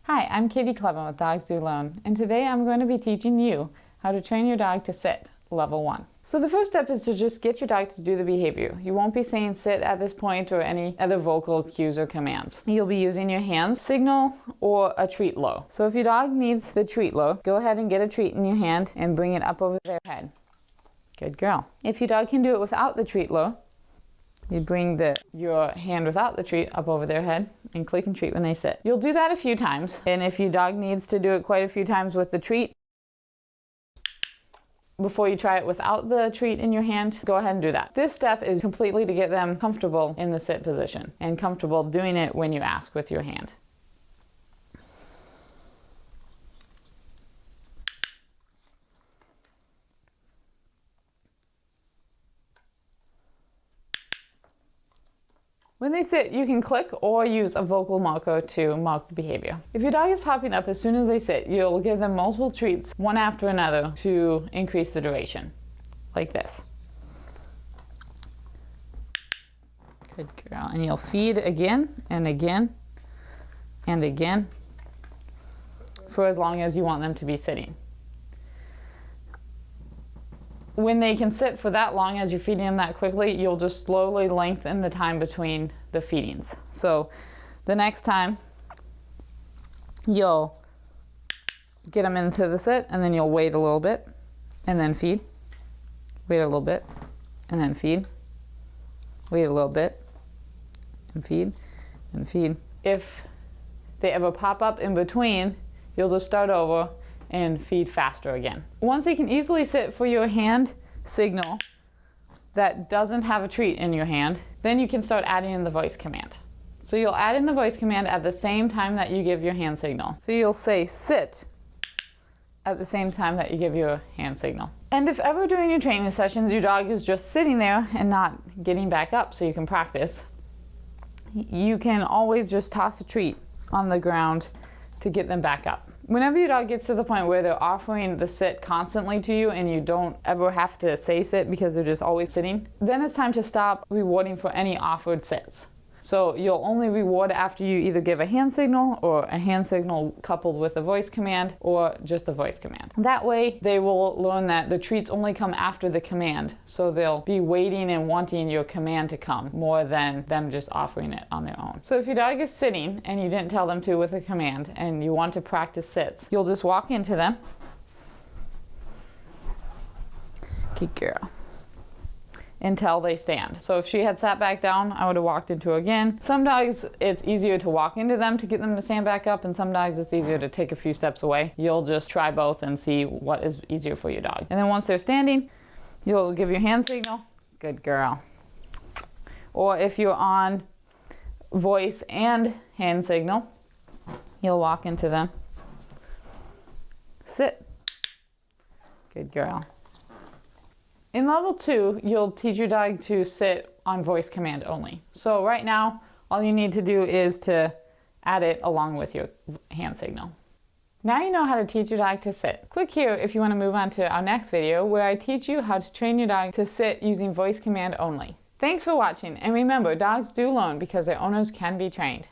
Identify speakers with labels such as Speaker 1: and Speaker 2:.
Speaker 1: Hi, I'm Katie Clevin with Dogs Do Learn, and today I'm going to be teaching you how to train your dog to sit, level 1. So the first step is to just get your dog to do the behavior. You won't be saying sit at this point or any other vocal cues or commands. You'll be using your hands, signal, or a treat low. So if your dog needs the treat low, go ahead and get a treat in your hand and bring it up over their head. Good girl. If your dog can do it without the treat low, you bring your hand without the treat up over their head and click and treat when they sit. You'll do that a few times, and if your dog needs to do it quite a few times with the treat, before you try it without the treat in your hand, go ahead and do that. This step is completely to get them comfortable in the sit position and comfortable doing it when you ask with your hand. When they sit, you can click or use a vocal marker to mark the behavior. If your dog is popping up as soon as they sit, you'll give them multiple treats, one after another, to increase the duration, like this. Good girl. And you'll feed again and again and again for as long as you want them to be sitting. When they can sit for that long as you're feeding them that quickly, you'll just slowly lengthen the time between the feedings. So the next time you'll get them into the sit, and then you'll wait a little bit and then feed. Wait a little bit and then feed. Wait a little bit and feed and feed. If they ever pop up in between, you'll just start over and feed faster again. Once they can easily sit for your hand signal that doesn't have a treat in your hand, then you can start adding in the voice command. So you'll add in the voice command at the same time that you give your hand signal. So you'll say sit at the same time that you give your hand signal. And if ever during your training sessions your dog is just sitting there and not getting back up so you can practice, you can always just toss a treat on the ground to get them back up. Whenever your dog gets to the point where they're offering the sit constantly to you and you don't ever have to say sit because they're just always sitting, then it's time to stop rewarding for any offered sits. So you'll only reward after you either give a hand signal or a hand signal coupled with a voice command or just a voice command. That way they will learn that the treats only come after the command, so they'll be waiting and wanting your command to come more than them just offering it on their own. So if your dog is sitting and you didn't tell them to with a command and you want to practice sits, you'll just walk into them. Good girl. Until they stand. So if she had sat back down, I would have walked into her again. Some dogs, it's easier to walk into them to get them to stand back up, and some dogs it's easier to take a few steps away. You'll just try both and see what is easier for your dog. And then once they're standing, you'll give your hand signal. Good girl. Or if you're on voice and hand signal, you'll walk into them. Sit. Good girl. In level 2, you'll teach your dog to sit on voice command only. So right now, all you need to do is to add it along with your hand signal. Now you know how to teach your dog to sit. Click here if you want to move on to our next video where I teach you how to train your dog to sit using voice command only. Thanks for watching, and remember, dogs do learn because their owners can be trained.